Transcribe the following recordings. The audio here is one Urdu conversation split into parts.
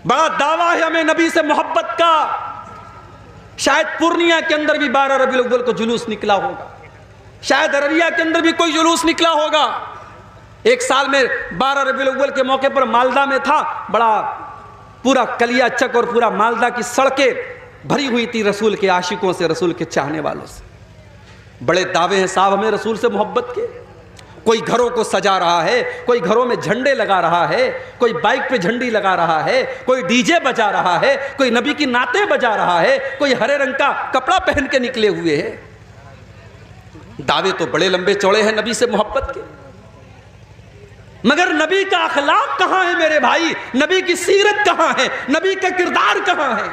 بڑا دعویٰ ہے ہمیں نبی سے محبت کا. شاید پورنیہ کے اندر بھی 12 ربیع الاول کو جلوس نکلا ہوگا, شاید ارریہ کے اندر بھی کوئی جلوس نکلا ہوگا. ایک سال میں 12 ربیع الاول کے موقع پر مالدہ میں تھا, بڑا پورا کلیا چک اور پورا مالدہ کی سڑکیں بھری ہوئی تھی رسول کے عاشقوں سے, رسول کے چاہنے والوں سے. بڑے دعوے ہیں صاحب ہمیں رسول سے محبت کے. کوئی گھروں کو سجا رہا ہے, کوئی گھروں میں جھنڈے لگا رہا ہے, کوئی بائک پہ جھنڈی لگا رہا ہے, کوئی ڈی جے بجا رہا ہے, کوئی نبی کی نعتیں بجا رہا ہے, کوئی ہرے رنگ کا کپڑا پہن کے نکلے ہوئے ہیں. دعوے تو بڑے لمبے چوڑے ہیں نبی سے محبت کے, مگر نبی کا اخلاق کہاں ہے میرے بھائی؟ نبی کی سیرت کہاں ہے؟ نبی کا کردار کہاں ہے؟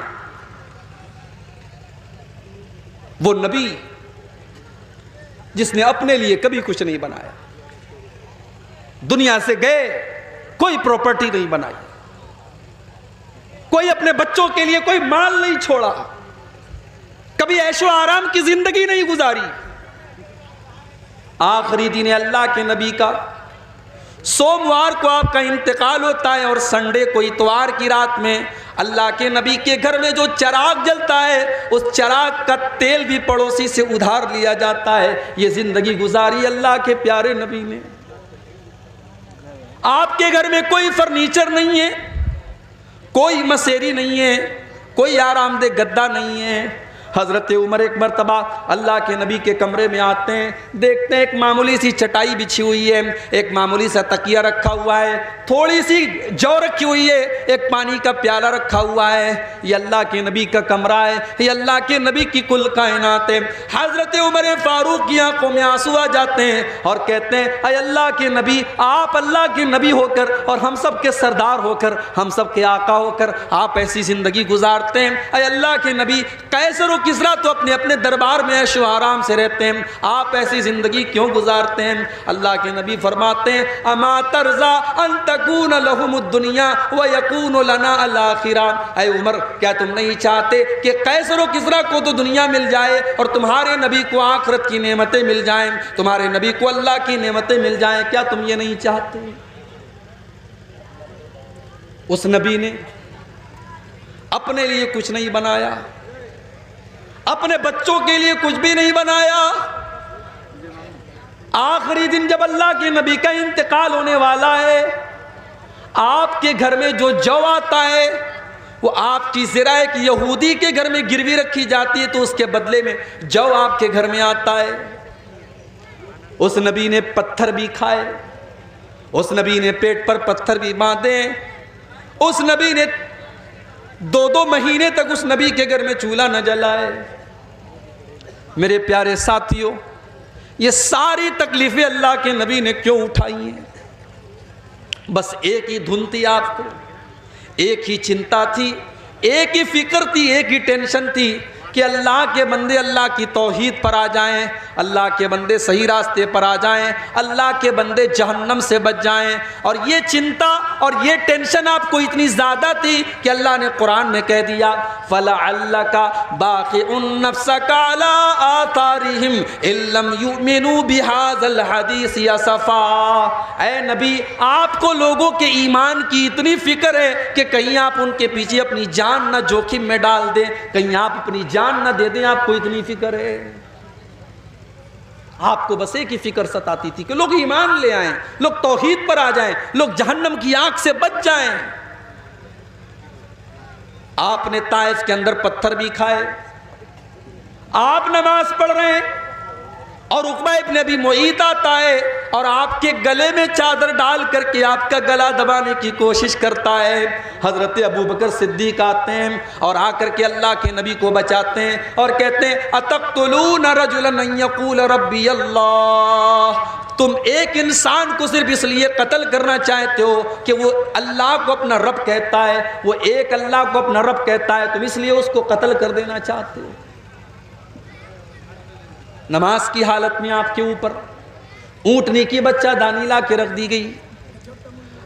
وہ نبی جس نے اپنے لیے کبھی کچھ نہیں بنایا, دنیا سے گئے کوئی پراپرٹی نہیں بنائی, کوئی اپنے بچوں کے لیے کوئی مال نہیں چھوڑا, کبھی عیش و آرام کی زندگی نہیں گزاری. آخری دن اللہ کے نبی کا سوموار کو آپ کا انتقال ہوتا ہے, اور سنڈے کو اتوار کی رات میں اللہ کے نبی کے گھر میں جو چراغ جلتا ہے اس چراغ کا تیل بھی پڑوسی سے ادھار لیا جاتا ہے. یہ زندگی گزاری اللہ کے پیارے نبی نے. آپ کے گھر میں کوئی فرنیچر نہیں ہے, کوئی مسیری نہیں ہے, کوئی آرام دہ گدا نہیں ہے. حضرت عمر ایک مرتبہ اللہ کے نبی کے کمرے میں آتے ہیں, دیکھتے ہیں ایک معمولی سی چٹائی بچھی ہوئی ہے, ایک معمولی سا تکیہ رکھا ہوا ہے, تھوڑی سی جو رکھی ہوئی ہے, ایک پانی کا پیالہ رکھا ہوا ہے. یہ اللہ کے نبی کا کمرہ ہے, یہ اللہ کے نبی کی کل کائنات ہے. حضرت عمر فاروق کی آنکھوں میں آنسو آ جاتے ہیں اور کہتے ہیں اے اللہ کے نبی, آپ اللہ کے نبی ہو کر اور ہم سب کے سردار ہو کر, ہم سب کے آقا ہو کر آپ ایسی زندگی گزارتے ہیں. اے اللہ کے نبی, قیصر و کسریٰ تو اپنے اپنے دربار میں عیش و آرام سے رہتے ہیں, آپ ایسی زندگی کیوں گزارتے ہیں؟ اللہ کے نبی فرماتے ہیں اما ترضا ان تکون لہم الدنیا ویکون لنا الاخرہ. اے عمر, کیا تم نہیں چاہتے کہ قیصر و کسریٰ کو تو دنیا مل جائے اور تمہارے نبی کو آخرت کی نعمتیں مل جائیں, تمہارے نبی کو اللہ کی نعمتیں مل جائیں؟ کیا تم یہ نہیں چاہتے؟ اس نبی نے اپنے لیے کچھ نہیں بنایا, اپنے بچوں کے لیے کچھ بھی نہیں بنایا. آخری دن جب اللہ کے نبی کا انتقال ہونے والا ہے, آپ کے گھر میں جو جو آتا ہے وہ آپ کی ذرا ایک یہودی کے گھر میں گروی رکھی جاتی ہے تو اس کے بدلے میں جو آپ کے گھر میں آتا ہے. اس نبی نے پتھر بھی کھائے, اس نبی نے پیٹ پر پتھر بھی باندھے, اس نبی نے 2 مہینے تک اس نبی کے گھر میں چولہا نہ جلائے. میرے پیارے ساتھیوں, یہ ساری تکلیفیں اللہ کے نبی نے کیوں اٹھائی ہیں؟ بس ایک ہی دھن تھی آپ کو, ایک ہی چنتا تھی, ایک ہی فکر تھی, ایک ہی ٹینشن تھی کہ اللہ کے بندے اللہ کی توحید پر آ جائیں, اللہ کے بندے صحیح راستے پر آ جائیں, اللہ کے بندے جہنم سے بچ جائیں. اور یہ چنتا اور یہ ٹینشن آپ کو اتنی زیادہ تھی کہ اللہ نے قرآن میں کہہ دیا فَلَعَلَّكَ بَاخِعٌ نَفْسَكَ عَلَىٰ آثَارِهِمْ إِن لَّمْ يُؤْمِنُوا بِهَٰذَا الْحَدِيثِ أَسَفًا. اے نبی, آپ کو لوگوں کے ایمان کی اتنی فکر ہے کہ کہیں آپ ان کے پیچھے اپنی جان نہ جوخم میں ڈال دیں, کہیں آپ اپنی جان نہ دے دیں, آپ کو اتنی فکر ہے. آپ کو بس ایک ہی فکر ستاتی تھی کہ لوگ ایمان لے آئیں, لوگ توحید پر آ جائیں, لوگ جہنم کی آگ سے بچ جائیں. آپ نے طائف کے اندر پتھر بھی کھائے, آپ نماز پڑھ رہے ہیں اور عقبہ ابن ابی معیط آتا ہے اور آپ کے گلے میں چادر ڈال کر کے آپ کا گلا دبانے کی کوشش کرتا ہے. حضرت ابوبکر صدیق آتے ہیں اور آ کر کے اللہ کے نبی کو بچاتے ہیں اور کہتے ہیں اتقتلون رجلا ان یقول ربی اللہ, تم ایک انسان کو صرف اس لیے قتل کرنا چاہتے ہو کہ وہ اللہ کو اپنا رب کہتا ہے, وہ ایک اللہ کو اپنا رب کہتا ہے, تم اس لیے اس کو قتل کر دینا چاہتے ہو. نماز کی حالت میں آپ کے اوپر اونٹنی کی بچہ دانی لا کے رکھ دی گئی,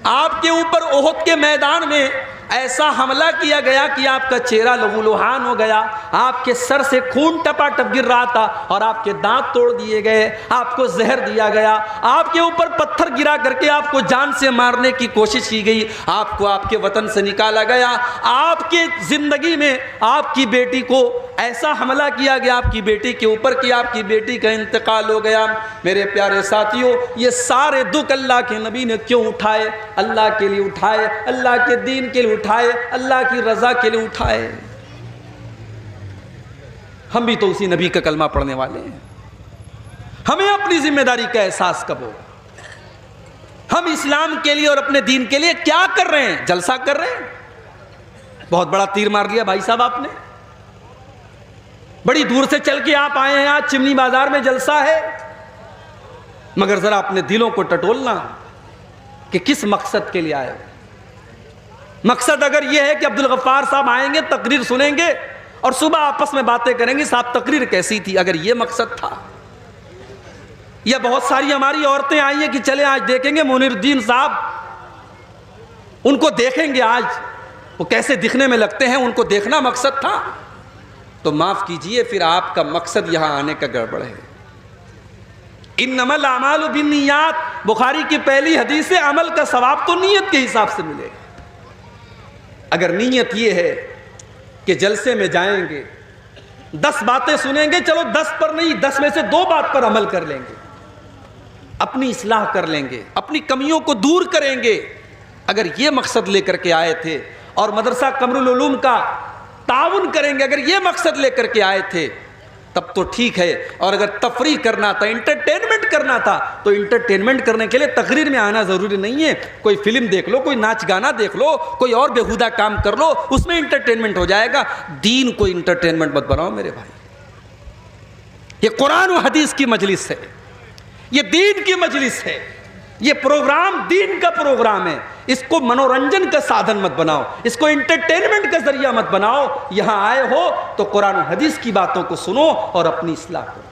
آپ کے اوپر احد کے میدان میں ایسا حملہ کیا گیا کہ آپ کا چہرہ لہو لہان ہو گیا، آپ کے سر سے خون ٹپا ٹپ گر رہا تھا اور آپ کے دانت توڑ دیے گئے، آپ کو زہر دیا گیا، آپ کے اوپر پتھر گرا کر کے آپ کو جان سے مارنے کی کوشش کی گئی، آپ کو آپ کے وطن سے نکالا گیا، آپ کے زندگی میں آپ کی بیٹی کو ایسا حملہ کیا گیا آپ کی بیٹی کے اوپر کہ آپ کی بیٹی کا انتقال ہو گیا۔ میرے پیارے ساتھیوں، یہ سارے دکھ اللہ کے نبی نے کیوں اٹھائے؟ اللہ کے لیے اٹھائے، اللہ کے دین کے لیے اٹھائے، اللہ کی رضا کے لیے اٹھائے۔ ہم بھی تو اسی نبی کا کلمہ پڑھنے والے ہیں، ہمیں اپنی ذمہ داری کا احساس کب ہو؟ ہم اسلام کے لیے اور اپنے دین کے لیے کیا کر رہے ہیں؟ جلسہ کر رہے ہیں؟ بہت بڑا تیر مار لیا بھائی صاحب آپ نے، بڑی دور سے چل کے آپ آئے ہیں، آج چمنی بازار میں جلسہ ہے، مگر ذرا اپنے دلوں کو ٹٹولنا کہ کس مقصد کے لیے آئے ہو۔ مقصد اگر یہ ہے کہ عبدالغفار صاحب آئیں گے، تقریر سنیں گے اور صبح آپس میں باتیں کریں گے صاحب تقریر کیسی تھی، اگر یہ مقصد تھا، یا بہت ساری ہماری عورتیں آئی ہیں کہ چلیں آج دیکھیں گے منیر الدین صاحب، ان کو دیکھیں گے آج وہ کیسے دکھنے میں لگتے ہیں، ان کو دیکھنا مقصد تھا، تو معاف کیجئے پھر آپ کا مقصد یہاں آنے کا گڑبڑ ہے۔ انما الاعمال بالنیات، بخاری کی پہلی حدیث ہے، عمل کا ثواب تو نیت کے حساب سے ملے گا۔ اگر نیت یہ ہے کہ جلسے میں جائیں گے 10 باتیں سنیں گے، چلو 10 پر نہیں 10 میں سے 2 بات پر عمل کر لیں گے، اپنی اصلاح کر لیں گے، اپنی کمیوں کو دور کریں گے، اگر یہ مقصد لے کر کے آئے تھے اور مدرسہ قمر العلوم کا تعاون کریں گے، اگر یہ مقصد لے کر کے آئے تھے تب تو ٹھیک ہے، اور اگر تفریح کرنا تھا، انٹرٹینمنٹ کرنا تھا، تو انٹرٹینمنٹ کرنے کے لیے تقریر میں آنا ضروری نہیں ہے، کوئی فلم دیکھ لو، کوئی ناچ گانا دیکھ لو، کوئی اور بیہودہ کام کر لو، اس میں انٹرٹینمنٹ ہو جائے گا۔ دین کو انٹرٹینمنٹ مت بناؤ میرے بھائی، یہ قرآن و حدیث کی مجلس ہے، یہ دین کی مجلس ہے، یہ پروگرام دین کا پروگرام ہے، اس کو منورنجن کا سادھن مت بناؤ، اس کو انٹرٹینمنٹ کا ذریعہ مت بناؤ۔ یہاں آئے ہو تو قرآن و حدیث کی باتوں کو سنو اور اپنی اصلاح کرو۔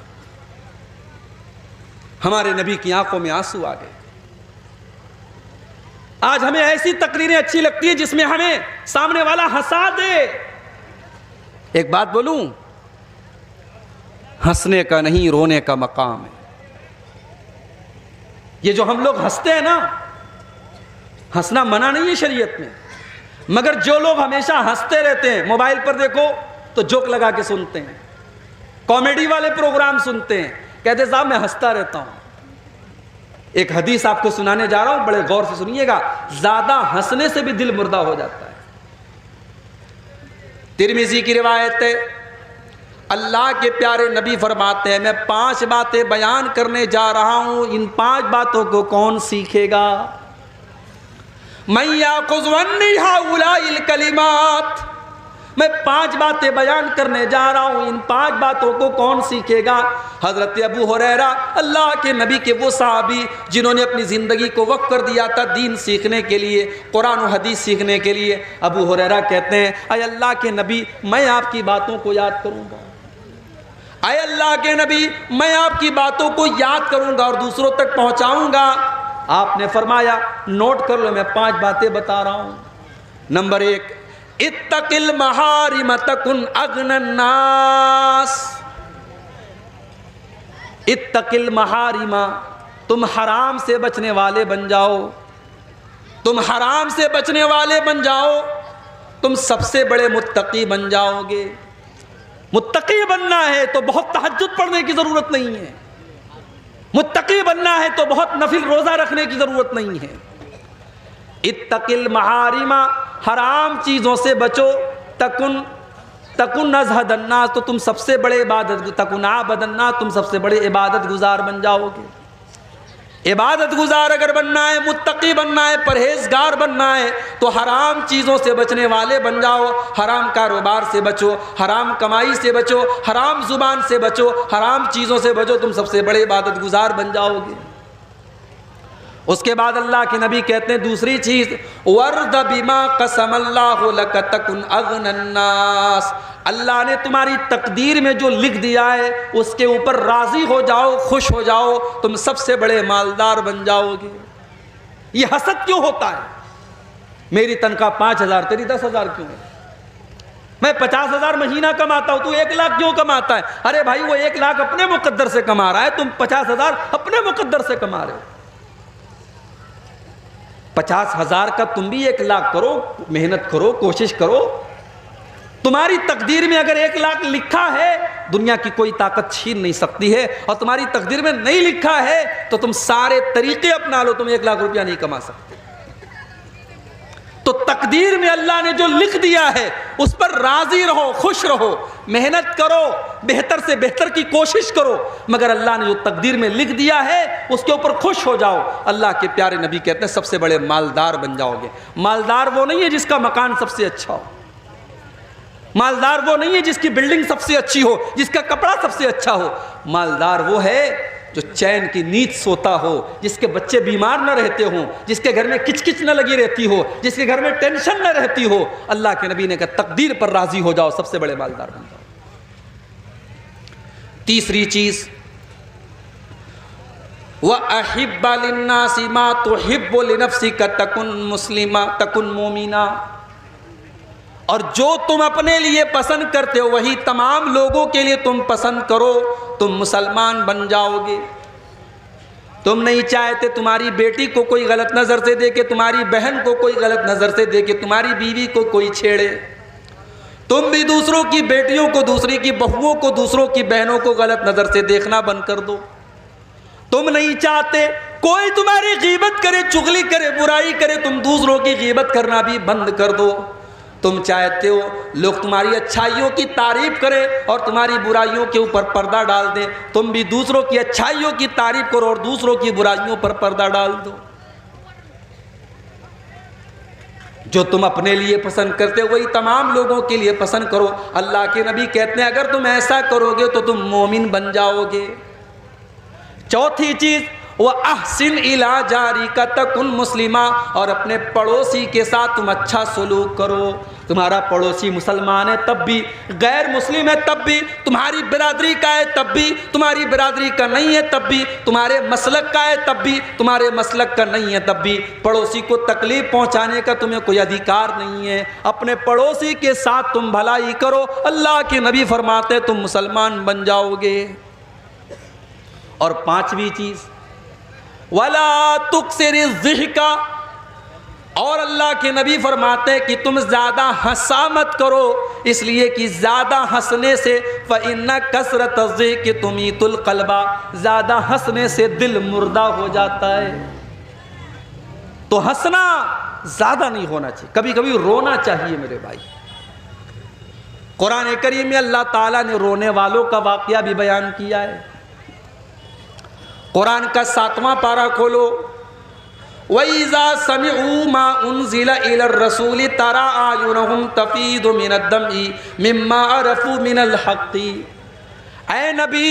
ہمارے نبی کی آنکھوں میں آنسو آ گئے۔ آج ہمیں ایسی تقریریں اچھی لگتی ہیں جس میں ہمیں سامنے والا ہنسا دے۔ ایک بات بولوں، ہنسنے کا نہیں رونے کا مقام ہے۔ یہ جو ہم لوگ ہنستے ہیں نا، ہنسنا منع نہیں ہے شریعت میں، مگر جو لوگ ہمیشہ ہنستے رہتے ہیں، موبائل پر دیکھو تو جوک لگا کے سنتے ہیں، کامیڈی والے پروگرام سنتے ہیں، کہتے صاحب میں ہنستا رہتا ہوں۔ ایک حدیث آپ کو سنانے جا رہا ہوں، بڑے غور سے سنیے گا، زیادہ ہنسنے سے بھی دل مردہ ہو جاتا ہے۔ ترمذی کی روایت ہے، اللہ کے پیارے نبی فرماتے ہیں میں 5 باتیں بیان کرنے جا رہا ہوں، ان 5 باتوں کو کون سیکھے گا؟ من یاخذ عنی ہؤلاء الکلمات، میں 5 باتیں بیان کرنے جا رہا ہوں، ان 5 باتوں کو کون سیکھے گا؟ حضرت ابو ہریرہ، اللہ کے نبی کے وہ صحابی جنہوں نے اپنی زندگی کو وقف کر دیا تھا دین سیکھنے کے لیے، قرآن و حدیث سیکھنے کے لیے، ابو ہریرہ کہتے ہیں اے اللہ کے نبی میں آپ کی باتوں کو یاد کروں گا، اے اللہ کے نبی میں آپ کی باتوں کو یاد کروں گا اور دوسروں تک پہنچاؤں گا۔ آپ نے فرمایا نوٹ کر لو، میں 5 باتیں بتا رہا ہوں۔ نمبر 1، اتق المحارم تکن اغنى الناس، اتق المحارم، تم حرام سے بچنے والے بن جاؤ، تم حرام سے بچنے والے بن جاؤ، تم سب سے بڑے متقی بن جاؤ گے۔ متقی بننا ہے تو بہت تہجد پڑھنے کی ضرورت نہیں ہے، متقی بننا ہے تو بہت نفل روزہ رکھنے کی ضرورت نہیں ہے۔ اتق المحارم، حرام چیزوں سے بچو، تکن ازہد الناس، تو تم سب سے بڑے تکن عابد الناس، تم سب سے بڑے عبادت گزار بن جاؤ گے۔ عبادت گزار اگر بننا ہے، متقی بننا ہے، پرہیزگار بننا ہے تو حرام چیزوں سے بچنے والے بن جاؤ، حرام کاروبار سے بچو، حرام کمائی سے بچو، حرام زبان سے بچو، حرام چیزوں سے بچو، تم سب سے بڑے عبادت گزار بن جاؤ گے۔ اس کے بعد اللہ کے نبی کہتے ہیں دوسری چیز، وَرْضَ بِمَا قَسَمَ اللَّهُ لَكَ تَكُنْ أَغْنَى النَّاسِ، اللہ نے تمہاری تقدیر میں جو لکھ دیا ہے اس کے اوپر راضی ہو جاؤ، خوش ہو جاؤ، تم سب سے بڑے مالدار بن جاؤ گے۔ یہ حسد کیوں ہوتا ہے؟ میری تنخواہ 5,000 تیری 10,000 کیوں ہے؟ میں 50,000 مہینہ کماتا ہوں تو 1 لاکھ کیوں کماتا ہے؟ ارے بھائی وہ 1 لاکھ اپنے مقدر سے کما رہا ہے، تم 50,000 اپنے مقدر سے کما رہے ہو۔ 50,000 کا تم بھی 1 لاکھ کرو، محنت کرو، کوشش کرو۔ تمہاری تقدیر میں اگر 1 لاکھ لکھا ہے دنیا کی کوئی طاقت چھین نہیں سکتی ہے، اور تمہاری تقدیر میں نہیں لکھا ہے تو تم سارے طریقے اپنا لو، تم 1 لاکھ روپیہ نہیں کما سکتے۔ تو تقدیر میں اللہ نے جو لکھ دیا ہے اس پر راضی رہو، خوش رہو، محنت کرو، بہتر سے بہتر کی کوشش کرو، مگر اللہ نے جو تقدیر میں لکھ دیا ہے اس کے اوپر خوش ہو جاؤ۔ اللہ کے پیارے نبی کہتے ہیں سب سے بڑے مالدار بن جاؤ گے۔ مالدار وہ نہیں ہے جس کا مکان سب سے اچھا ہو، مالدار وہ نہیں ہے جس کی بلڈنگ سب سے اچھی ہو، جس کا کپڑا سب سے اچھا ہو۔ مالدار وہ ہے جو چین کی نیند سوتا ہو، جس کے بچے بیمار نہ رہتے ہوں، جس کے گھر میں کچ کچ نہ لگی رہتی ہو، جس کے گھر میں ٹینشن نہ رہتی ہو۔ اللہ کے نبی نے کہا تقدیر پر راضی ہو جاؤ، سب سے بڑے مالدار بن جاؤ۔ تیسری چیز وَأَحِبَّ لِلنَّاسِ مَا تُحِبُّ لِنَفْسِكَ تَكُنْ مُسْلِمًا تَكُنْ مُؤْمِنًا، اور جو تم اپنے لیے پسند کرتے ہو وہی تمام لوگوں کے لیے تم پسند کرو، تم مسلمان بن جاؤ گے۔ تم نہیں چاہتے تمہاری بیٹی کو کوئی غلط نظر سے دیکھے، تمہاری بہن کو کوئی غلط نظر سے دیکھے، تمہاری بیوی کو کوئی چھیڑے۔ تم بھی دوسروں کی بیٹیوں کو، دوسری کی بہوؤں کو، دوسروں کی بہنوں کو غلط نظر سے دیکھنا بند کر دو۔ تم نہیں چاہتے کوئی تمہاری غیبت کرے، چغلی کرے، برائی کرے، تم دوسروں کی غیبت کرنا بھی بند کر دو۔ تم چاہتے ہو لوگ تمہاری اچھائیوں کی تعریف کریں اور تمہاری برائیوں کے اوپر پردہ ڈال دیں، تم بھی دوسروں کی اچھائیوں کی تعریف کرو اور دوسروں کی برائیوں پر پردہ ڈال دو۔ جو تم اپنے لیے پسند کرتے ہو وہی تمام لوگوں کے لیے پسند کرو۔ اللہ کے نبی کہتے ہیں اگر تم ایسا کرو گے تو تم مومن بن جاؤ گے۔ چوتھی چیز وَأَحْسِنْ إِلَىٰ جَارِكَ تَكُنْ مُسْلِمًا، اور اپنے پڑوسی کے ساتھ تم اچھا سلوک کرو۔ تمہارا پڑوسی مسلمان ہے تب بھی، غیر مسلم ہے تب بھی، تمہاری برادری کا ہے تب بھی، تمہاری برادری کا نہیں ہے تب بھی، تمہارے مسلک کا ہے تب بھی، تمہارے مسلک کا نہیں ہے تب بھی، پڑوسی کو تکلیف پہنچانے کا تمہیں کوئی ادھیکار نہیں ہے۔ اپنے پڑوسی کے ساتھ تم بھلائی کرو، اللہ کے نبی فرماتے تم مسلمان بن جاؤ گے۔ اور پانچویں چیز وَلَا تُكْثِرِ الضِّحْكَ، اور اللہ کے نبی فرماتے کہ تم زیادہ ہنسا مت کرو، اس لیے کہ زیادہ ہنسنے سے فَإِنَّ كَثْرَةَ الضِّحْكِ تُمِيتُ الْقَلْبَ، زیادہ ہنسنے سے دل مردہ ہو جاتا ہے۔ تو ہنسنا زیادہ نہیں ہونا چاہیے، کبھی کبھی رونا چاہیے میرے بھائی۔ قرآن کریم میں اللہ تعالیٰ نے رونے والوں کا واقعہ بھی بیان کیا ہے۔ قرآن کا 7واں پارہ کھولو، وَإِذَا سَمِعُوا مَا أُنزِلَ إِلَى الرَّسُولِ تَرَىٰ أَعْيُنَهُمْ تَفِيضُ مِنَ الدَّمْعِ مِمَّا عَرَفُوا مِنَ الْحَقِّ، اے نبی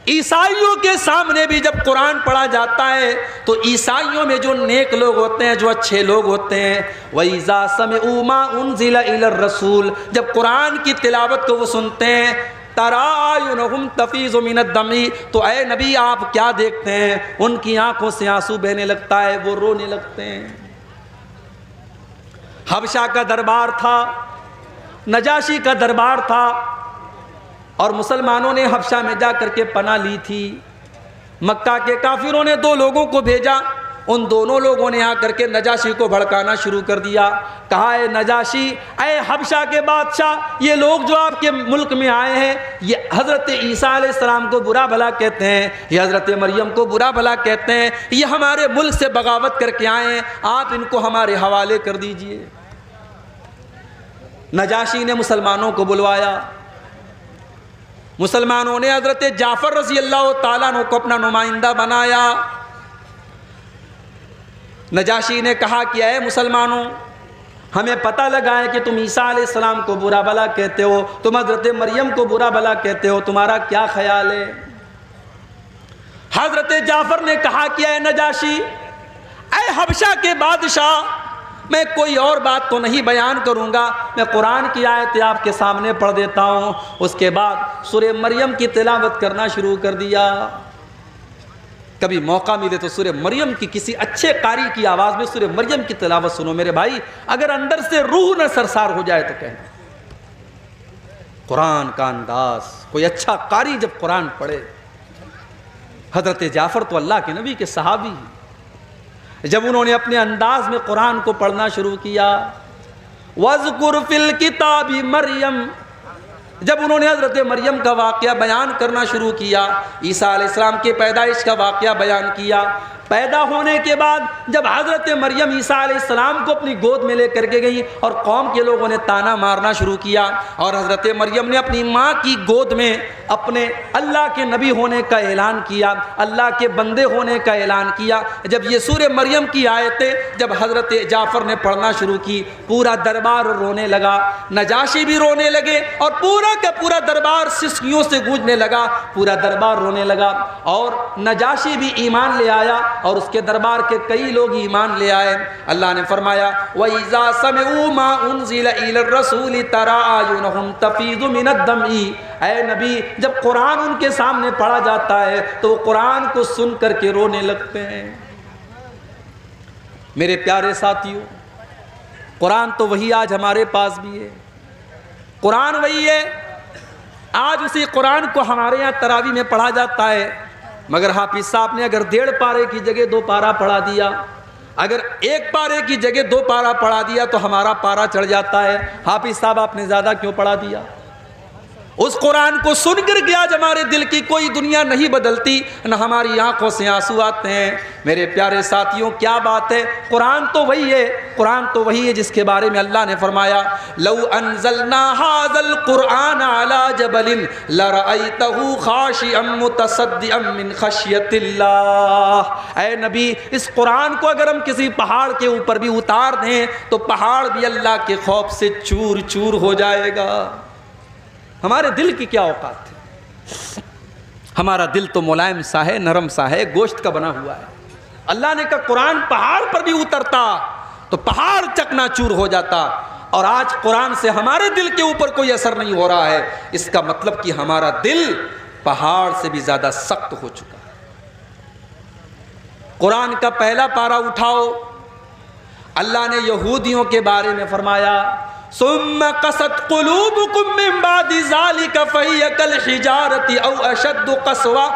عیسائیوں کے سامنے بھی جب قرآن پڑھا جاتا ہے تو عیسائیوں میں جو نیک لوگ ہوتے ہیں، جو اچھے لوگ ہوتے ہیں، وَإِذَا سَمِعُوا مَا أُنزِلَ إِلَى الرَّسُولِ، جب قرآن کی تلاوت کو وہ سنتے ہیں، تَرَىٰ أَعْيُنَهُمْ تَفِيضُ مِنَ الدَّمْعِ، تو اے نبی آپ کیا دیکھتے ہیں؟ ان کی آنکھوں سے آنسو بہنے لگتا ہے، وہ رونے لگتے ہیں۔ حبشہ کا دربار تھا، نجاشی کا دربار تھا، اور مسلمانوں نے حبشہ میں جا کر کے پناہ لی تھی۔ مکہ کے کافروں نے 2 لوگوں کو بھیجا، ان دونوں لوگوں نے آ کر کے نجاشی کو بھڑکانا شروع کر دیا۔ کہا اے نجاشی، اے حبشہ کے بادشاہ، یہ لوگ جو آپ کے ملک میں آئے ہیں یہ حضرت عیسیٰ علیہ السلام کو برا بھلا کہتے ہیں، یہ حضرت مریم کو برا بھلا کہتے ہیں، یہ ہمارے ملک سے بغاوت کر کے آئے ہیں، آپ ان کو ہمارے حوالے کر دیجئے۔ نجاشی نے مسلمانوں کو بلوایا، مسلمانوں نے حضرت جعفر رضی اللہ تعالیٰ عنہ کو اپنا نمائندہ بنایا۔ نجاشی نے کہا کہ اے مسلمانوں، ہمیں پتہ لگا ہے کہ تم عیسیٰ علیہ السلام کو برا بھلا کہتے ہو، تم حضرت مریم کو برا بھلا کہتے ہو، تمہارا کیا خیال ہے؟ حضرت جعفر نے کہا کہ اے نجاشی، اے حبشہ کے بادشاہ، میں کوئی اور بات تو نہیں بیان کروں گا، میں قرآن کی آیت آپ کے سامنے پڑھ دیتا ہوں۔ اس کے بعد سورہ مریم کی تلاوت کرنا شروع کر دیا۔ کبھی موقع ملے تو سورہ مریم کی کسی اچھے قاری کی آواز میں سورہ مریم کی تلاوت سنو میرے بھائی، اگر اندر سے روح نہ سرسار ہو جائے تو کہنا۔ قرآن کا انداز، کوئی اچھا قاری جب قرآن پڑھے، حضرت جعفر تو اللہ کے نبی کے صحابی ہیں، جب انہوں نے اپنے انداز میں قرآن کو پڑھنا شروع کیا، وَاذْكُرْ فِي الْكِتَابِ مَرْيَمَ، جب انہوں نے حضرت مریم کا واقعہ بیان کرنا شروع کیا، عیسیٰ علیہ السلام کے پیدائش کا واقعہ بیان کیا، پیدا ہونے کے بعد جب حضرت مریم عیسیٰ علیہ السلام کو اپنی گود میں لے کر کے گئی اور قوم کے لوگوں نے تانا مارنا شروع کیا، اور حضرت مریم نے اپنی ماں کی گود میں اپنے اللہ کے نبی ہونے کا اعلان کیا، اللہ کے بندے ہونے کا اعلان کیا، جب یہ سورہ مریم کی آیتیں جب حضرت جعفر نے پڑھنا شروع کی، پورا دربار رونے لگا، نجاشی بھی رونے لگے، اور پورا کا پورا دربار سسکیوں سے گونجنے لگا، پورا دربار رونے لگا، اور نجاشی بھی ایمان لے آیا، اور اس کے دربار کے کئی لوگ ایمان لے آئے۔ اللہ نے فرمایا وَإِذَا سَمِعُوا مَا أُنزِلَ إِلَى الرَّسُولِ تَرَىٰ أَعْيُنَهُمْ تَفِيضُ مِنَ الدَّمْعِ، اے نبی جب قرآن ان کے سامنے پڑھا جاتا ہے تو وہ قرآن کو سن کر کے رونے لگتے ہیں۔ میرے پیارے ساتھیوں، قرآن تو وہی آج ہمارے پاس بھی ہے، قرآن وہی ہے، آج اسی قرآن کو ہمارے یہاں تراویح میں پڑھا جاتا ہے، مگر حافظ صاحب نے اگر 1.5 پارے کی جگہ 2 پارا پڑھا دیا، اگر 1 پارے کی جگہ 2 پارا پڑھا دیا تو ہمارا پارا چڑھ جاتا ہے۔ حافظ صاحب آپ نے زیادہ کیوں پڑھا دیا؟ اس قرآن کو سن کر کے آج ہمارے دل کی کوئی دنیا نہیں بدلتی، نہ ہماری آنکھوں سے آنسو آتے ہیں۔ میرے پیارے ساتھیوں، کیا بات ہے، قرآن تو وہی ہے، قرآن تو وہی ہے جس کے بارے میں اللہ نے فرمایا لو انزلنا هذا القرآن على جبل لرأيته خاشعا متصدعا من خشية اللہ۔ اے نبی، اس قرآن کو اگر ہم کسی پہاڑ کے اوپر بھی اتار دیں تو پہاڑ بھی اللہ کے خوف سے چور چور ہو جائے گا۔ ہمارے دل کی کیا اوقات ہے؟ ہمارا دل تو ملائم سا ہے، نرم سا ہے، گوشت کا بنا ہوا ہے۔ اللہ نے کہا قرآن پہاڑ پر بھی اترتا تو پہاڑ چکنا چور ہو جاتا، اور آج قرآن سے ہمارے دل کے اوپر کوئی اثر نہیں ہو رہا ہے۔ اس کا مطلب کہ ہمارا دل پہاڑ سے بھی زیادہ سخت ہو چکا ہے۔ قرآن کا پہلا پارا اٹھاؤ، اللہ نے یہودیوں کے بارے میں فرمایا ثم قست قلوبكم من بعد ذلك فهي كالحجارة او اشد قسوة۔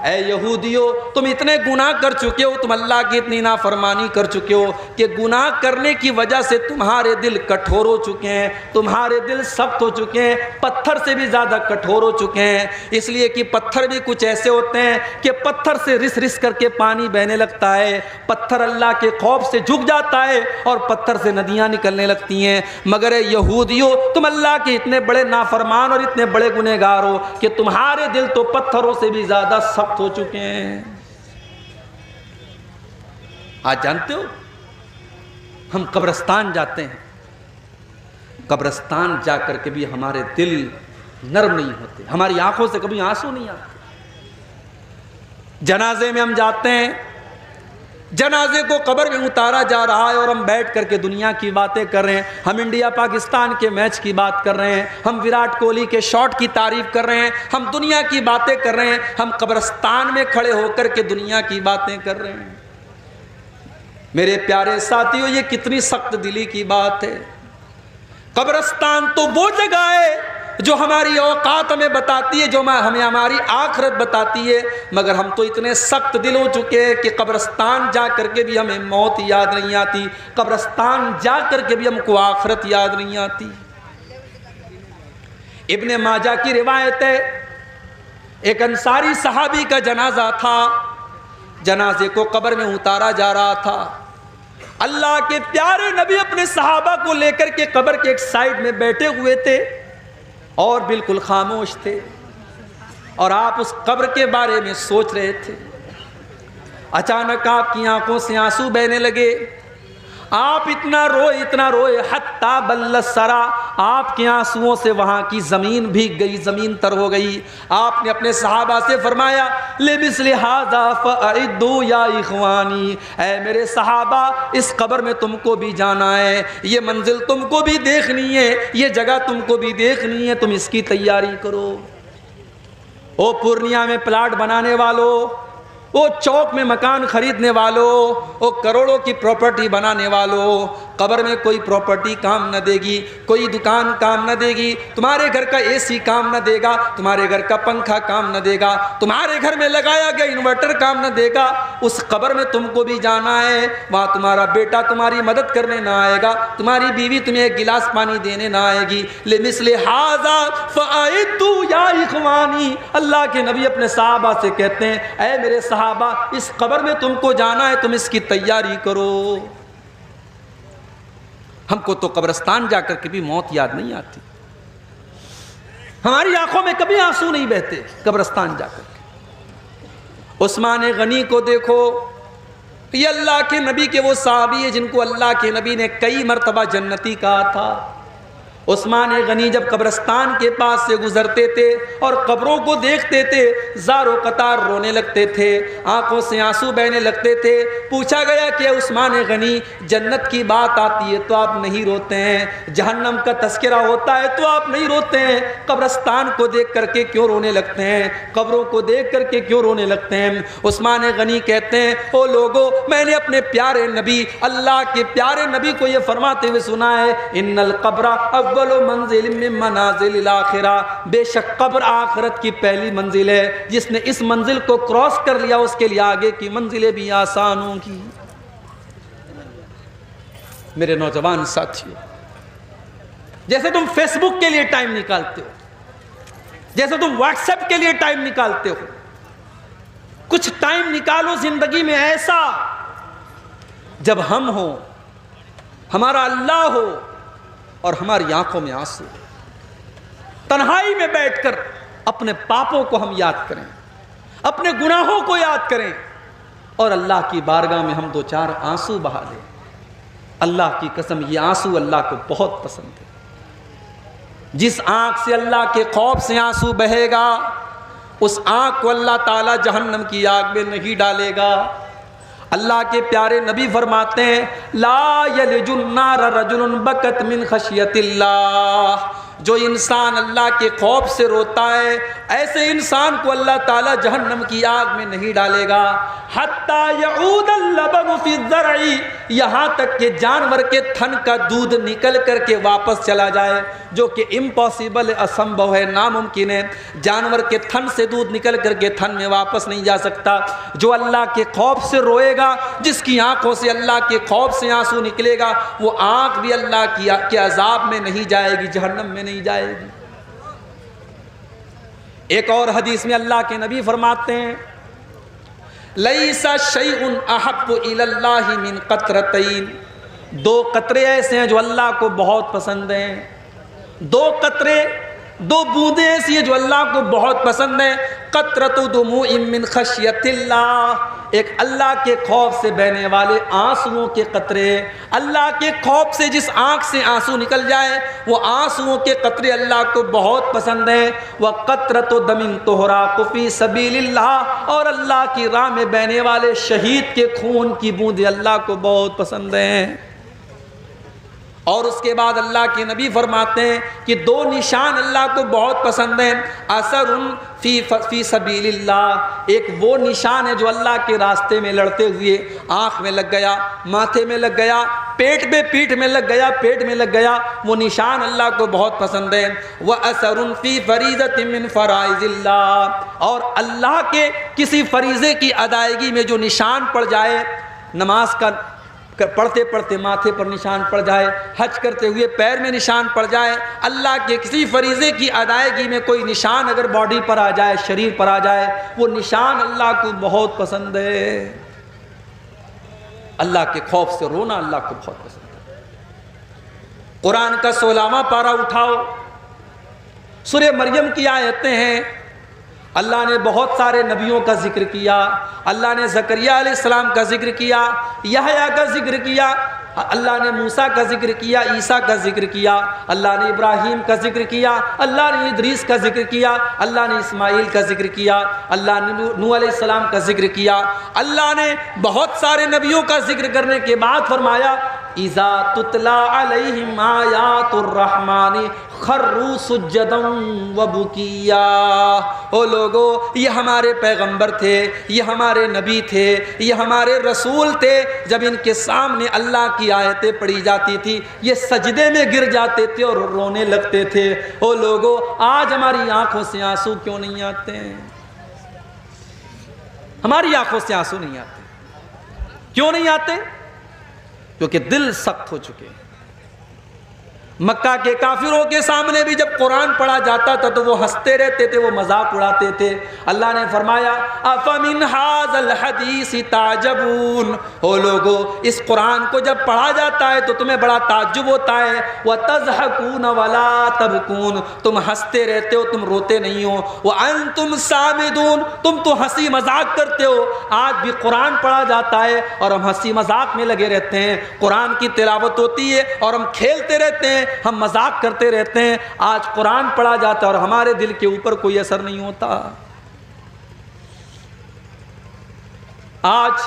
اے یہودیو، تم اتنے گناہ کر چکے ہو، تم اللہ کی اتنی نافرمانی کر چکے ہو کہ گناہ کرنے کی وجہ سے تمہارے دل کٹھور ہو چکے ہیں، تمہارے دل سخت ہو چکے ہیں، پتھر سے بھی زیادہ کٹھور ہو چکے ہیں۔ اس لیے کہ پتھر بھی کچھ ایسے ہوتے ہیں کہ پتھر سے رس رس کر کے پانی بہنے لگتا ہے، پتھر اللہ کے خوف سے جھک جاتا ہے اور پتھر سے ندیاں نکلنے لگتی ہیں۔ مگر اے یہودیو، تم اللہ کے اتنے بڑے نافرمان اور اتنے بڑے گنہگار ہو کہ تمہارے دل تو پتھروں سے بھی زیادہ سخت ہو چکے ہیں۔ آج جانتے ہو، ہم قبرستان جاتے ہیں، قبرستان جا کر کے بھی ہمارے دل نرم نہیں ہوتے، ہماری آنکھوں سے کبھی آنسو نہیں آتے۔ جنازے میں ہم جاتے ہیں، جنازے کو قبر میں اتارا جا رہا ہے اور ہم بیٹھ کر کے دنیا کی باتیں کر رہے ہیں، ہم انڈیا پاکستان کے میچ کی بات کر رہے ہیں، ہم وراٹ کوہلی کے شاٹ کی تعریف کر رہے ہیں، ہم دنیا کی باتیں کر رہے ہیں، ہم قبرستان میں کھڑے ہو کر کے دنیا کی باتیں کر رہے ہیں۔ میرے پیارے ساتھیوں، یہ کتنی سخت دلی کی بات ہے۔ قبرستان تو وہ جگہ ہے جو ہماری اوقات ہمیں بتاتی ہے، جو ہمیں ہماری آخرت بتاتی ہے، مگر ہم تو اتنے سخت دل ہو چکے ہیں کہ قبرستان جا کر کے بھی ہمیں موت یاد نہیں آتی، قبرستان جا کر کے بھی ہم کو آخرت یاد نہیں آتی۔ ابن ماجہ کی روایت ہے، ایک انصاری صحابی کا جنازہ تھا، جنازے کو قبر میں اتارا جا رہا تھا، اللہ کے پیارے نبی اپنے صحابہ کو لے کر کے قبر کے ایک سائیڈ میں بیٹھے ہوئے تھے اور بالکل خاموش تھے، اور آپ اس قبر کے بارے میں سوچ رہے تھے۔ اچانک آپ کی آنکھوں سے آنسو بہنے لگے، آپ اتنا روئے حتی بل الثری، آپ کے آنسوؤں سے وہاں کی زمین بھیگ گئی، زمین تر ہو گئی۔ آپ نے اپنے صحابہ سے فرمایا لمثل ھذا فاعدوا یا اخوانی، اے میرے صحابہ، اس قبر میں تم کو بھی جانا ہے، یہ منزل تم کو بھی دیکھنی ہے، یہ جگہ تم کو بھی دیکھنی ہے، تم اس کی تیاری کرو۔ او پورنیہ میں پلاٹ بنانے والوں، وہ چوک میں مکان خریدنے والوں، وہ کروڑوں کی پراپرٹی بنانے والوں، قبر میں کوئی پراپرٹی کام نہ دے گی، کوئی دکان کام نہ دے گی، تمہارے گھر کا اے سی کام نہ دے گا، تمہارے گھر کا پنکھا کام نہ دے گا، تمہارے گھر میں لگایا گیا انورٹر کام نہ دے گا۔ اس قبر میں تم کو بھی جانا ہے، وہاں تمہارا بیٹا تمہاری مدد کرنے نہ آئے گا، تمہاری بیوی تمہیں ایک گلاس پانی دینے نہ آئے گی۔ لمثل ھذا فاعدوا یا اخوانی، اللہ کے نبی اپنے صحابہ سے کہتے ہیں اے میرے صحابہ، اس قبر میں تم کو جانا ہے، تم اس کی تیاری کرو۔ ہم کو تو قبرستان جا کر کے بھی موت یاد نہیں آتی، ہماری آنکھوں میں کبھی آنسو نہیں بہتے قبرستان جا کر کے۔ عثمان غنی کو دیکھو، یہ اللہ کے نبی کے وہ صحابی ہیں جن کو اللہ کے نبی نے کئی مرتبہ جنتی کہا تھا۔ عثمان غنی جب قبرستان کے پاس سے گزرتے تھے اور قبروں کو دیکھتے تھے، زار و قطار رونے لگتے تھے، آنکھوں سے آنسو بہنے لگتے تھے۔ پوچھا گیا کہ عثمان غنی، جنت کی بات آتی ہے تو آپ نہیں روتے ہیں، جہنم کا تذکرہ ہوتا ہے تو آپ نہیں روتے ہیں، قبرستان کو دیکھ کر کے کیوں رونے لگتے ہیں، قبروں کو دیکھ کر کے کیوں رونے لگتے ہیں؟ عثمان غنی کہتے ہیں او لوگو، میں نے اپنے پیارے نبی، اللہ کے پیارے نبی کو یہ فرماتے ہوئے سنا ہے، ان القبر اول منزل من منازل الاخرہ، بے شک قبر آخرت کی پہلی منزل ہے، جس نے اس منزل کو کراس کر لیا اس کے لیے آگے کی منزلیں بھی آسان ہوں گی۔ میرے نوجوان ساتھیوں، جیسے تم فیس بک کے لیے ٹائم نکالتے ہو، جیسے تم واٹس ایپ کے لیے ٹائم نکالتے ہو، کچھ ٹائم نکالو زندگی میں ایسا جب ہم ہوں، ہمارا اللہ ہو اور ہماری آنکھوں میں آنسو، تنہائی میں بیٹھ کر اپنے پاپوں کو ہم یاد کریں، اپنے گناہوں کو یاد کریں اور اللہ کی بارگاہ میں ہم دو چار آنسو بہا دیں۔ اللہ کی قسم یہ آنسو اللہ کو بہت پسند ہے۔ جس آنکھ سے اللہ کے خوف سے آنسو بہے گا، اس آنکھ کو اللہ تعالیٰ جہنم کی آگ میں نہیں ڈالے گا۔ اللہ کے پیارے نبی فرماتے ہیں لا یلج النار رجل بکت من خشیت اللہ، جو انسان اللہ کے خوف سے روتا ہے ایسے انسان کو اللہ تعالیٰ جہنم کی آگ میں نہیں ڈالے گا۔ حتی یعود اللبن فی الزرع، یہاں تک کہ جانور کے تھن کا دودھ نکل کر کے واپس چلا جائے، جو کہ امپاسبل ہے، اسمبھو ہے، ناممکن ہے، جانور کے تھن سے دودھ نکل کر کے تھن میں واپس نہیں جا سکتا۔ جو اللہ کے خوف سے روئے گا، جس کی آنکھوں سے اللہ کے خوف سے آنسو نکلے گا، وہ آنکھ بھی اللہ کے عذاب میں نہیں جائے گی، جہنم میں نہیں جائے گی۔ ایک اور حدیث میں اللہ کے نبی فرماتے ہیں لیس شیء احب الی اللہ من قطرتین، دو قطرے ایسے ہیں جو اللہ کو بہت پسند ہیں، دو قطرے، دو بوندیں ایسی ہیں جو اللہ کو بہت پسند ہیں۔ قطرۃ دموع من خشیت اللہ، ایک اللہ کے خوف سے بہنے والے آنسوؤں کے قطرے، اللہ کے خوف سے جس آنکھ سے آنسو نکل جائے وہ آنسوؤں کے قطرے اللہ کو بہت پسند ہیں۔ وقطرۃ دم تحراق فی سبیل اللہ، اور اللہ کی راہ میں بہنے والے شہید کے خون کی بوندیں اللہ کو بہت پسند ہیں۔ اور اس کے بعد اللہ کے نبی فرماتے ہیں کہ دو نشان اللہ کو بہت پسند ہیں، اثر فی سبیل اللہ، ایک وہ نشان ہے جو اللہ کے راستے میں لڑتے ہوئے آنکھ میں لگ گیا، ماتھے میں لگ گیا، پیٹ میں، پیٹھ میں لگ گیا، پیٹ میں لگ گیا، وہ نشان اللہ کو بہت پسند ہے۔ وَأَثَرٌ فِي فَرِيضَةٍ مِّن فَرَائِضِ اللَّهِ، اور اللہ کے کسی فریضے کی ادائیگی میں جو نشان پڑ جائے، نماز کا پڑھتے پڑھتے ماتھے پر نشان پڑ جائے، حج کرتے ہوئے پیر میں نشان پڑ جائے، اللہ کے کسی فریضے کی ادائیگی میں کوئی نشان اگر باڈی پر آ جائے، شریر پر آ جائے، وہ نشان اللہ کو بہت پسند ہے۔ اللہ کے خوف سے رونا اللہ کو بہت پسند ہے۔ قرآن کا 16واں پارہ اٹھاؤ، سورہ مریم کی آیتیں ہیں، اللہ نے بہت سارے نبیوں کا ذکر کیا، اللہ نے زکریہ علیہ السلام کا ذکر کیا، یحییٰ کا ذکر کیا، اللہ نے موسیٰ کا ذکر کیا، عیسیٰ کا ذکر کیا، اللہ نے ابراہیم کا ذکر کیا، اللہ نے ادریس کا ذکر کیا، اللہ نے اسماعیل کا ذکر کیا، اللہ نے نوح علیہ السلام کا ذکر کیا۔ اللہ نے بہت سارے نبیوں کا ذکر کرنے کے بعد فرمایا اذا تتلا علیہم آیات الرحمن خروا سجدا وبکیا۔ او لوگو، یہ ہمارے پیغمبر تھے، یہ ہمارے نبی تھے، یہ ہمارے رسول تھے، جب ان کے سامنے اللہ کی آیتیں پڑھی جاتی تھی یہ سجدے میں گر جاتے تھے اور رونے لگتے تھے۔ او لوگو، آج ہماری آنکھوں سے آنسو کیوں نہیں آتے ہیں؟ ہماری آنکھوں سے آنسو نہیں آتے، کیوں نہیں آتے؟ کیونکہ دل سخت ہو چکے ہیں۔ مکہ کے کافروں کے سامنے بھی جب قرآن پڑھا جاتا تھا تو وہ ہنستے رہتے تھے، وہ مذاق اڑاتے تھے۔ اللہ نے فرمایا افمن ھذا الحدیث تعجبون، او لوگو، اس قرآن کو جب پڑھا جاتا ہے تو تمہیں بڑا تعجب ہوتا ہے، وتضحکون ولا تبکون، تم ہنستے رہتے ہو، تم روتے نہیں ہو، وانتم صامدون، تم تو ہنسی مذاق کرتے ہو۔ آج بھی قرآن پڑھا جاتا ہے اور ہم ہنسی مذاق میں لگے رہتے ہیں، قرآن کی تلاوت ہوتی ہے اور ہم کھیلتے رہتے ہیں، ہم مذاق کرتے رہتے ہیں۔ آج قرآن پڑھا جاتا ہے اور ہمارے دل کے اوپر کوئی اثر نہیں ہوتا۔ آج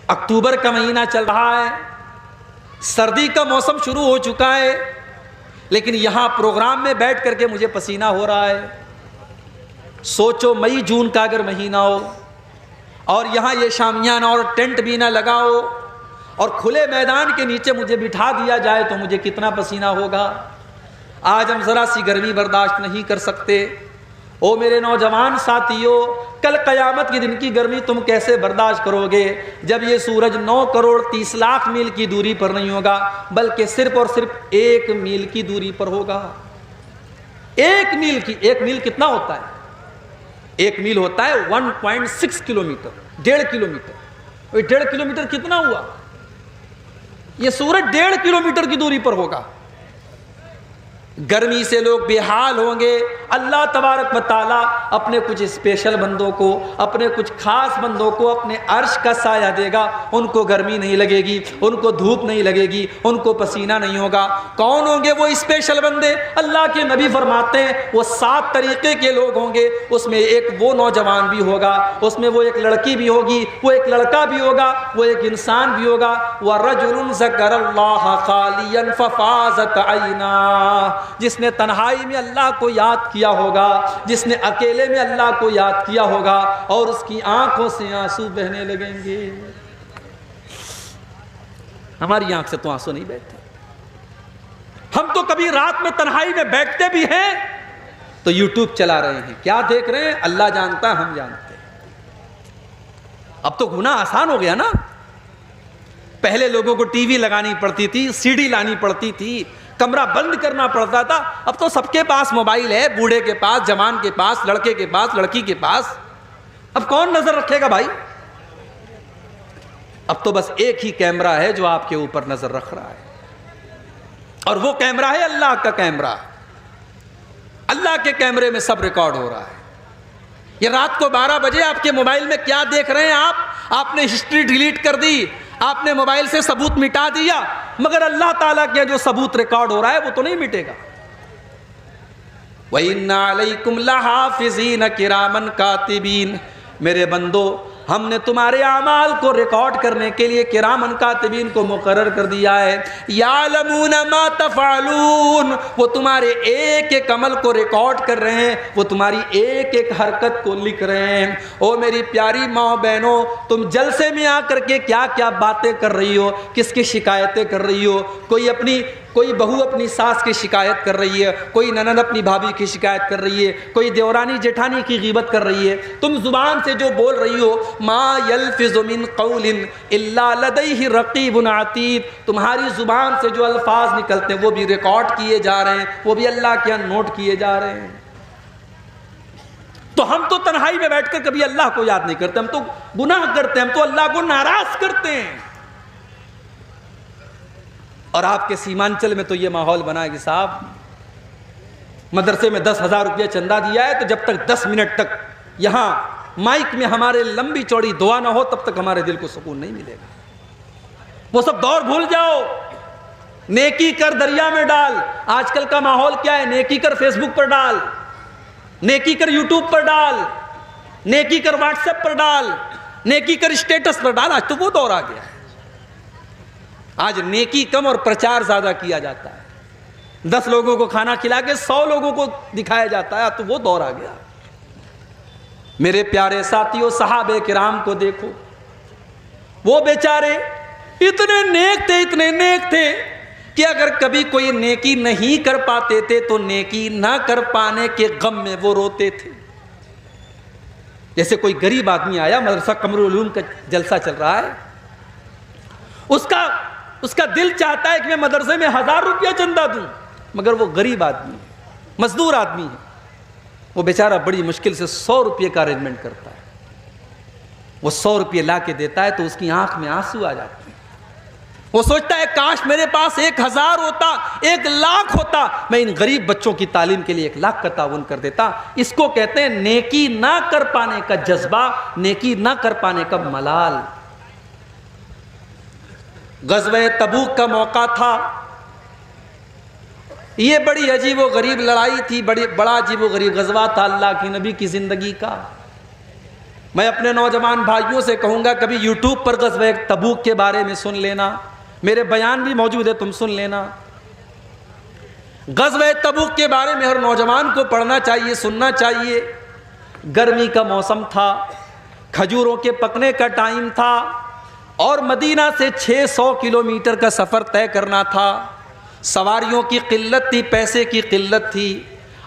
اکتوبر کا مہینہ چل رہا ہے، سردی کا موسم شروع ہو چکا ہے، لیکن یہاں پروگرام میں بیٹھ کر کے مجھے پسینہ ہو رہا ہے۔ سوچو مئی جون کا اگر مہینہ ہو اور یہاں یہ شامیانہ اور ٹینٹ بھی نہ لگا ہو اور کھلے میدان کے نیچے مجھے بٹھا دیا جائے تو مجھے کتنا پسینہ ہوگا۔ آج ہم ذرا سی گرمی برداشت نہیں کر سکتے۔ او میرے نوجوان ساتھیو، کل قیامت کے دن کی گرمی تم کیسے برداشت کرو گے جب یہ سورج 9 کروڑ 30 لاکھ میل کی دوری پر نہیں ہوگا بلکہ صرف اور صرف 1 میل کی دوری پر ہوگا۔ 1 میل کی، 1 میل کتنا ہوتا ہے؟ 1 میل ہوتا ہے 1.6 کلومیٹر، 1.5 کلومیٹر۔ 1.5 کلومیٹر کتنا ہوا؟ یہ سورج 1.5 کلومیٹر کی دوری پر ہوگا۔ گرمی سے لوگ بے حال ہوں گے۔ اللہ تبارک و تعالیٰ اپنے کچھ اسپیشل بندوں کو، اپنے کچھ خاص بندوں کو اپنے عرش کا سایہ دے گا، ان کو گرمی نہیں لگے گی، ان کو دھوپ نہیں لگے گی، ان کو پسینہ نہیں ہوگا۔ کون ہوں گے وہ اسپیشل بندے؟ اللہ کے نبی فرماتے ہیں وہ 7 طریقے کے لوگ ہوں گے، اس میں ایک وہ نوجوان بھی ہوگا، اس میں وہ ایک لڑکی بھی ہوگی، وہ ایک لڑکا بھی ہوگا، وہ ایک انسان بھی ہوگا۔ وَرَجُلٌ ذَكَرَ اللَّهَ خَالِيًا فَفَاضَتْ عَيْنَاهُ، جس نے تنہائی میں اللہ کو یاد کیا ہوگا، جس نے اکیلے میں اللہ کو یاد کیا ہوگا اور اس کی آنکھوں سے آنسو بہنے لگیں گے۔ ہماری آنکھ سے تو آنسو نہیں بہتے۔ ہم تو کبھی رات میں تنہائی میں بیٹھتے بھی ہیں تو یوٹیوب چلا رہے ہیں، کیا دیکھ رہے ہیں اللہ جانتا ہے، ہم جانتے ہیں۔ اب تو گناہ آسان ہو گیا نا۔ پہلے لوگوں کو ٹی وی لگانی پڑتی تھی، سی ڈی لانی پڑتی تھی، کمرہ بند کرنا پڑتا تھا۔ اب تو سب کے پاس موبائل ہے، بوڑھے کے پاس، جوان کے پاس، لڑکے کے پاس، لڑکی کے پاس۔ اب کون نظر رکھے گا بھائی؟ اب تو بس ایک ہی کیمرہ ہے جو آپ کے اوپر نظر رکھ رہا ہے، اور وہ کیمرہ ہے اللہ کا کیمرہ۔ اللہ کے کیمرے میں سب ریکارڈ ہو رہا ہے۔ یہ رات کو 12 بجے آپ کے موبائل میں کیا دیکھ رہے ہیں آپ نے ہسٹری ڈیلیٹ کر دی، آپ نے موبائل سے ثبوت مٹا دیا، مگر اللہ تعالیٰ کے جو ثبوت ریکارڈ ہو رہا ہے وہ تو نہیں مٹے گا۔ وَإِنَّ عَلَيْكُمْ لَحَافِظِينَ كِرَامًا كَاتِبِينَ، میرے بندو ہم نے تمہارے اعمال کو ریکارڈ کرنے کے لیے کرامن کاتبین کو مقرر کر دیا ہے۔ یعلمون ما تفعلون، وہ تمہارے ایک ایک عمل کو ریکارڈ کر رہے ہیں، وہ تمہاری ایک ایک حرکت کو لکھ رہے ہیں۔ او میری پیاری ماں بہنوں، تم جلسے میں آ کر کے کیا کیا باتیں کر رہی ہو، کس کی شکایتیں کر رہی ہو؟ کوئی بہو اپنی ساس کی شکایت کر رہی ہے، کوئی ننند اپنی بھابھی کی شکایت کر رہی ہے، کوئی دیورانی جیٹھانی کی غیبت کر رہی ہے۔ تم زبان سے جو بول رہی ہو، ما یلفظ من قول الا لدیہ رقیب عتید، تمہاری زبان سے جو الفاظ نکلتے ہیں وہ بھی ریکارڈ کیے جا رہے ہیں، وہ بھی اللہ کے یہاں نوٹ کیے جا رہے ہیں۔ تو ہم تو تنہائی میں بیٹھ کر کبھی اللہ کو یاد نہیں کرتے، ہم تو گناہ کرتے ہیں، ہم تو اللہ کو ناراض کرتے ہیں۔ اور آپ کے سیمانچل میں تو یہ ماحول بنا ہے کہ صاحب مدرسے میں 10,000 روپیہ چندہ دیا ہے تو جب تک 10 منٹ تک یہاں مائک میں ہمارے لمبی چوڑی دعا نہ ہو تب تک ہمارے دل کو سکون نہیں ملے گا۔ وہ سب دور بھول جاؤ، نیکی کر دریا میں ڈال۔ آج کل کا ماحول کیا ہے؟ نیکی کر فیس بک پر ڈال، نیکی کر یوٹیوب پر ڈال، نیکی کر واٹس ایپ پر ڈال، نیکی کر اسٹیٹس پر ڈال۔ آج تو وہ دور آ گیا ہے۔ آج نیکی کم اور پرچار زیادہ کیا جاتا ہے. 10 لوگوں کو کھانا کھلا کے 100 لوگوں کو دکھایا جاتا ہے. تو وہ دور آ گیا. میرے پیارے ساتھیوں، صحابہ کرام کو دیکھو، وہ بیچارے اتنے نیک تھے کہ اگر کبھی کوئی نیکی نہیں کر پاتے تھے تو نیکی نہ کر پانے کے غم میں وہ روتے تھے. جیسے کوئی غریب آدمی آیا، مدرسہ قمر العلوم کا جلسہ چل رہا ہے، اس کا دل چاہتا ہے کہ میں مدرسے میں 1000 روپیہ چندہ دوں، مگر وہ غریب آدمی ہے، مزدور آدمی ہے. وہ بیچارہ بڑی مشکل سے 100 روپے کا ارینجمنٹ کرتا ہے. وہ 100 روپے لا کے دیتا ہے تو اس کی آنکھ میں آنسو آ جاتے ہیں. وہ سوچتا ہے کاش میرے پاس 1000 ہوتا، 1,00,000 ہوتا، میں ان غریب بچوں کی تعلیم کے لیے 1,00,000 کا تعاون کر دیتا. اس کو کہتے ہیں نیکی نہ کر پانے کا جذبہ، نیکی نہ کر پانے کا ملال. غزوہ تبوک کا موقع تھا. یہ بڑی عجیب و غریب لڑائی تھی، بڑا عجیب و غریب غزوہ تھا اللہ کے نبی کی زندگی کا. میں اپنے نوجوان بھائیوں سے کہوں گا کبھی یوٹیوب پر غزوہ تبوک کے بارے میں سن لینا، میرے بیان بھی موجود ہے، تم سن لینا. غزوہ تبوک کے بارے میں ہر نوجوان کو پڑھنا چاہیے، سننا چاہیے. گرمی کا موسم تھا، کھجوروں کے پکنے کا ٹائم تھا، اور مدینہ سے 600 کلومیٹر کا سفر طے کرنا تھا. سواریوں کی قلت تھی، پیسے کی قلت تھی.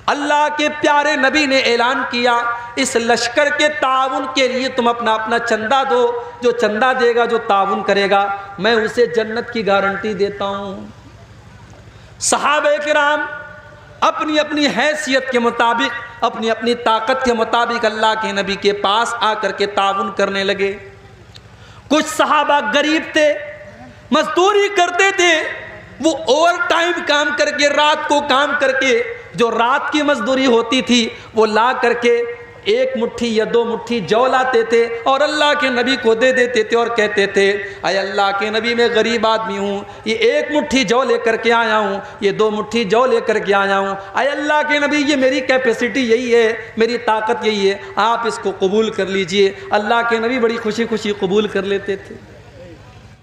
اللہ کے پیارے نبی نے اعلان کیا اس لشکر کے تعاون کے لیے تم اپنا چندہ دو. جو چندہ دے گا، جو تعاون کرے گا، میں اسے جنت کی گارنٹی دیتا ہوں. صحابہ کرام اپنی اپنی حیثیت کے مطابق، اپنی اپنی طاقت کے مطابق اللہ کے نبی کے پاس آ کر کے تعاون کرنے لگے. کچھ صحابہ غریب تھے، مزدوری کرتے تھے. وہ اوور ٹائم کام کر کے، رات کو کام کر کے، جو رات کی مزدوری ہوتی تھی وہ لا کر کے 1 مٹھی یا 2 مٹھی جو لاتے تھے اور اللہ کے نبی کو دے دیتے تھے اور کہتے تھے اے اللہ کے نبی میں غریب آدمی ہوں، یہ 1 مٹھی جو لے کر کے آیا ہوں، یہ 2 مٹھی جو لے کر کے آیا ہوں. اے اللہ کے نبی یہ میری کیپیسٹی یہی ہے، میری طاقت یہی ہے، آپ اس کو قبول کر لیجئے. اللہ کے نبی بڑی خوشی خوشی قبول کر لیتے تھے.